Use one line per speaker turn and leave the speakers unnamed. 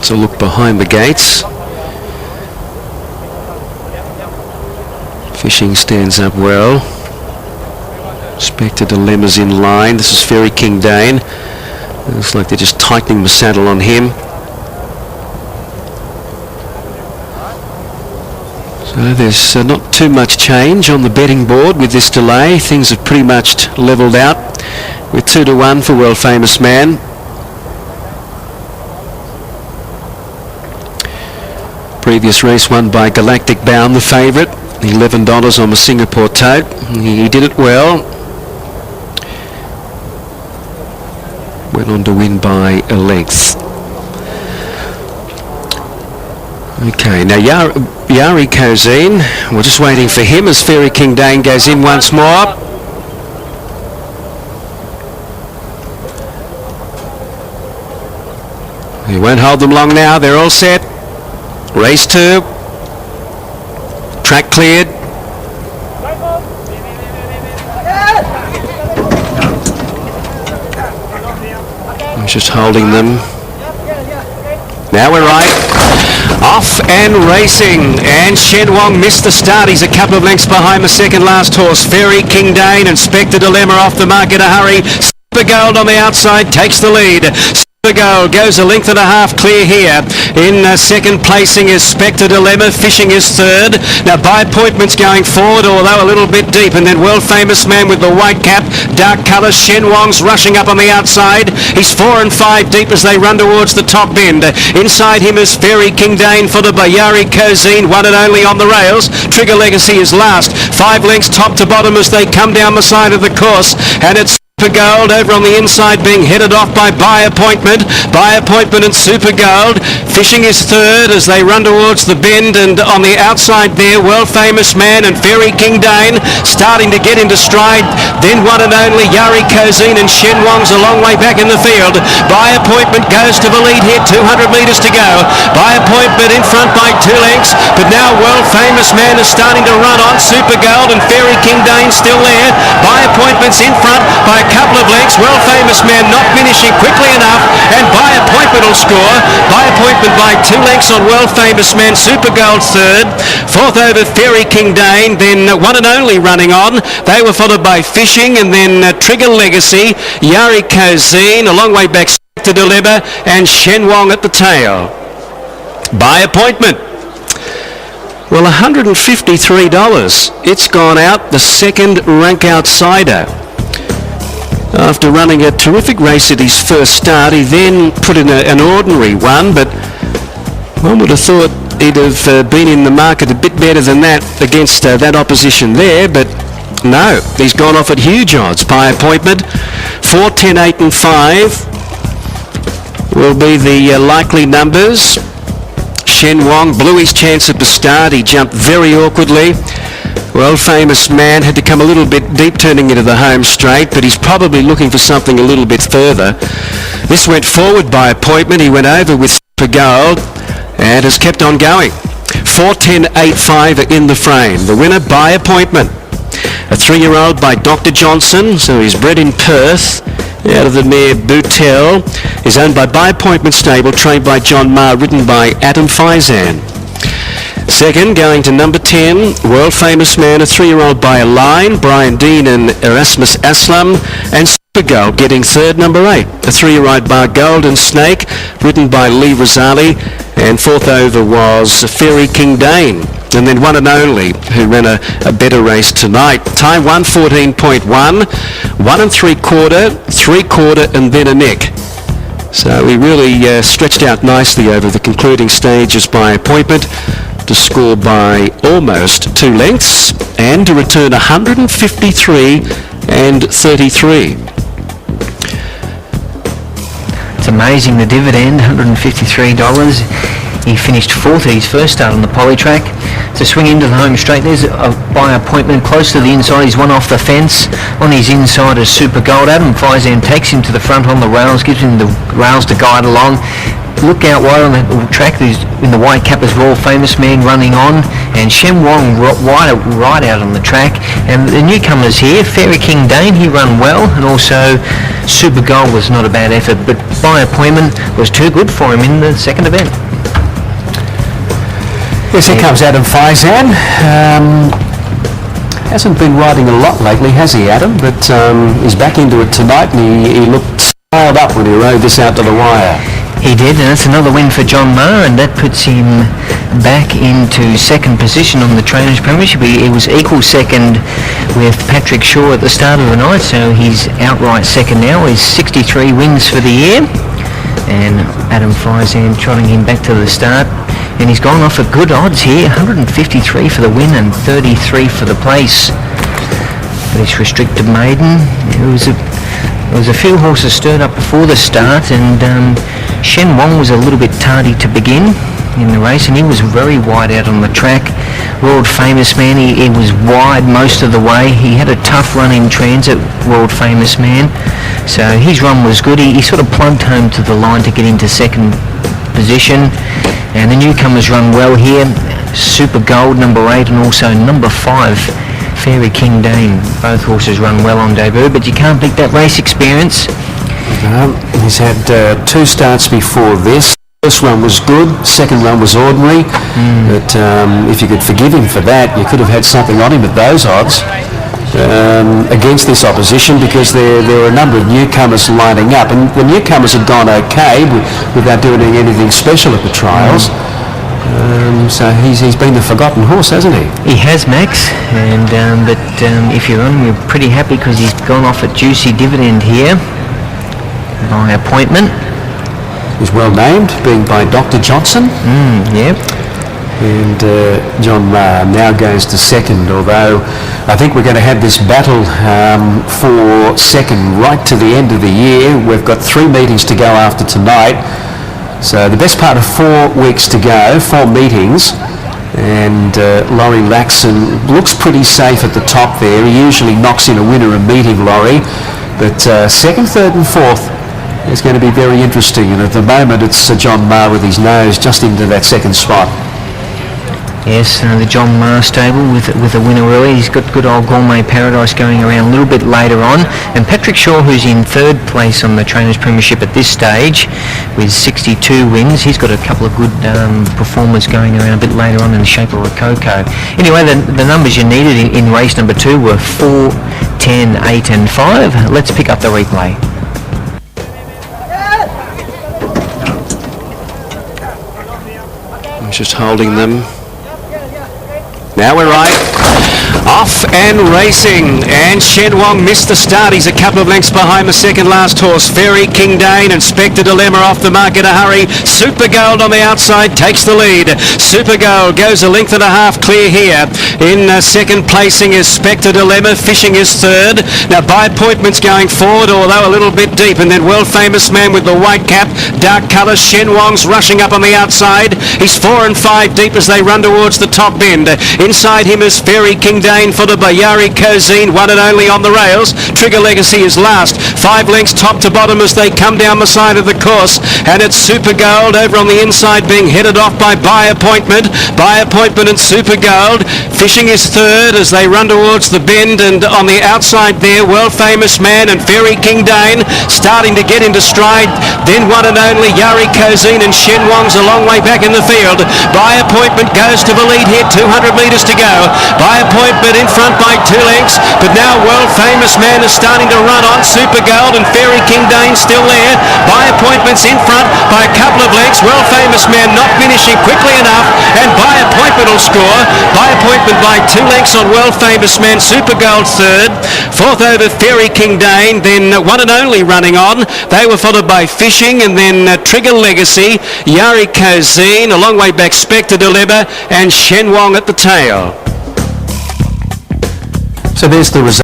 Let's look behind the gates. Fishing stands up well. Spectre Dilemma's in line. This is Fairy King Dane. Looks like they're just tightening the saddle on him. So there's not too much change on the betting board with this delay. Things have pretty much levelled out with 2-1 for World Famous Man. Previous race won by Galactic Bound, the favourite. $11 on the Singapore tote. He did it well. Went on to win by a length. Okay, now Yari Kozine, we're just waiting for him as Fairy King Dane goes in once more. He won't hold them long now, they're all set. Race 2. Track cleared. I'm just holding them. Now we're right. Off and racing, and Shen Wong missed the start. He's a couple of lengths behind the second last horse, Fairy King Dane, and Spectre Dilemma off the mark in a hurry. Super Gold on the outside takes the lead. Super Gold goes a length and a half clear here. In second placing is Spectre Dilemma. Fishing is third. Now By Appointment's going forward, although a little bit deep, and then World Famous Man with the white cap, dark colour. Shen Wong's rushing up on the outside. He's 4 and 5 deep as they run towards the top bend. Inside him is Fairy King Dane for the Yari Kozine, one and only on the rails. Trigger Legacy is last. 5 lengths top to bottom as they come down the side of the course, and it's Super Gold over on the inside being headed off by Appointment. Appointment and Super Gold. Fishing is third as they run towards the bend, and on the outside there, World Famous Man and Fairy King Dane starting to get into stride. Then one and only Yari Kozine, and Shen Wong's a long way back in the field. Appointment goes to the lead here, 200 metres to go. Appointment in front by 2 lengths, but now World Famous Man is starting to run on. Super Gold and Fairy King Dane still there. Appointment's in front by a couple of lengths. World Famous Man not finishing quickly enough, and By Appointment will score. By Appointment by 2 lengths on World Famous Man. Super Gold third. Fourth over Fairy King Dane, then one and only running on. They were followed by Fishing, and then Trigger Legacy, Yari Kozine, a long way back to Dilemma, and Shen Wong at the tail. By Appointment. Well, $153. It's gone out, the second rank outsider. After running a terrific race at his first start, he then put in an ordinary one, but one would have thought he'd have been in the market a bit better than that against that opposition there, but no, he's gone off at huge odds. By Appointment, 4, 10, 8 and 5 will be the likely numbers. Shen Wong blew his chance at the start. He jumped very awkwardly. World Famous Man had to come a little bit deep turning into the home straight, but he's probably looking for something a little bit further. This went forward By Appointment. He went over with Super Gold and has kept on going. 4, 10, 8, 5 are in the frame. The winner, By Appointment. A 3-year-old by Dr. Johnson, so he's bred in Perth, out of the mare Boutel, is owned by Appointment Stable, trained by John Marr, ridden by Adam Faizan. Second, going to number 10, World Famous Man, a 3-year-old by Align, Brian Dean and Erasmus Aslam, and Super Gold getting third, number 8, a 3-year-old by Golden Snake, ridden by Lee Rosali, and fourth over was Fairy King Dane. And then one and only, who ran a better race tonight. Time 1:14.1, 1 3/4, 3/4, and then a neck. So he really stretched out nicely over the concluding stages By Appointment to score by almost 2 lengths and to return 153 and 33.
It's amazing, the dividend, $153. He finished fourth at his first start on the poly track. To swing into the home straight, there's a By Appointment close to the inside. He's one off the fence. On his inside is Super Gold. Adam Faizan takes him to the front on the rails, gives him the rails to guide along. look out wide on the track. There's in the white cap is Royal Famous Man running on, and Shen Wong right out on the track. And the newcomers here, Fairy King Dane, he run well, and also Super Gold was not a bad effort, but By Appointment was too good for him in the second event.
Yes, here comes Adam Faizan. Hasn't been riding a lot lately, has he, Adam? But he's back into it tonight, and he looked styled up when he rode this out to the wire.
He did, and that's another win for John Maher, and that puts him back into second position on the Trainers' Premiership. He was equal second with Patrick Shaw at the start of the night, so he's outright second now. He's 63 wins for the year, and Adam Faizan trotting him back to the start. And he's gone off at good odds here, 153 for the win and 33 for the place. For this restricted maiden, there was a few horses stirred up before the start, and Shen Wong was a little bit tardy to begin in the race, and he was very wide out on the track. World Famous Man, he was wide most of the way. He had a tough run in transit, World Famous Man, so his run was good. He sort of plugged home to the line to get into second position, and the newcomers run well here. Super Gold, number 8, and also number 5, Fairy King Dane. Both horses run well on debut, but you can't beat that race experience.
He's had 2 starts before this. First run was good, second run was ordinary, but if you could forgive him for that, you could have had something on him at those odds against this opposition, because there were a number of newcomers lining up, and the newcomers had gone okay without doing anything special at the trials. So he's been the forgotten horse, hasn't he?
He has, Max, and but if you're on, we're pretty happy because he's gone off at juicy dividend here by appointment.
He's well named, being by Dr. Johnson.
Yep.
And John Maher now goes to second, although I think we're going to have this battle for second right to the end of the year. We've got 3 meetings to go after tonight. So the best part of 4 weeks to go, 4 meetings, and Laurie Laxon looks pretty safe at the top there. He usually knocks in a winner a meeting, Laurie, but second, third and fourth is going to be very interesting, and at the moment it's John Maher with his nose just into that second spot.
Yes, the John Maher stable with a winner early. He's got good old Gourmet Paradise going around a little bit later on. And Patrick Shaw, who's in third place on the Trainers' Premiership at this stage with 62 wins. He's got a couple of good performers going around a bit later on in the shape of Rococo. Anyway, the numbers you needed in race number 2 were 4, 10, 8 and 5. Let's pick up the replay.
I'm just holding them. Now we're right. Off and racing, and Shen Wong missed the start. He's a couple of lengths behind the second last horse, Fairy King Dane, and Spectre Dilemma off the mark in a hurry. Super Gold on the outside takes the lead. Super Gold goes a length and a half clear here. In second placing is Spectre Dilemma, Fishing is third. Now By Appointment's going forward, although a little bit deep, and then World Famous Man with the white cap, dark colour. Shen Wong's rushing up on the outside. He's 4 and 5 deep as they run towards the top bend. Inside him is Fairy King Dane for the Bayari Cozine, one and only on the rails. Trigger Legacy is last. 5 lengths top to bottom as they come down the side of the course, and it's Super Gold over on the inside being headed off by Appointment. By Appointment and Super Gold. Fishing is third as they run towards the bend, and on the outside there, World Famous Man and Fairy King Dane starting to get into stride. Then one and only Yari Cozine, and Shen Wong's a long way back in the field. By Appointment goes to the lead here, 200 metres to go. By Appointment in front by 2 lengths, but now World Famous Man is starting to run on. Super Gold and Fairy King Dane still there. By Appointment's in front by a couple of lengths. World Famous Man not finishing quickly enough, and By Appointment will score. By Appointment by 2 lengths on World Famous Man. Super Gold third. Fourth over Fairy King Dane, then one and only running on. They were followed by Fishing, and then Trigger Legacy, Yari Cozine, a long way back Spectre Dilemma, and Shen Wong at the tail. So there's the result.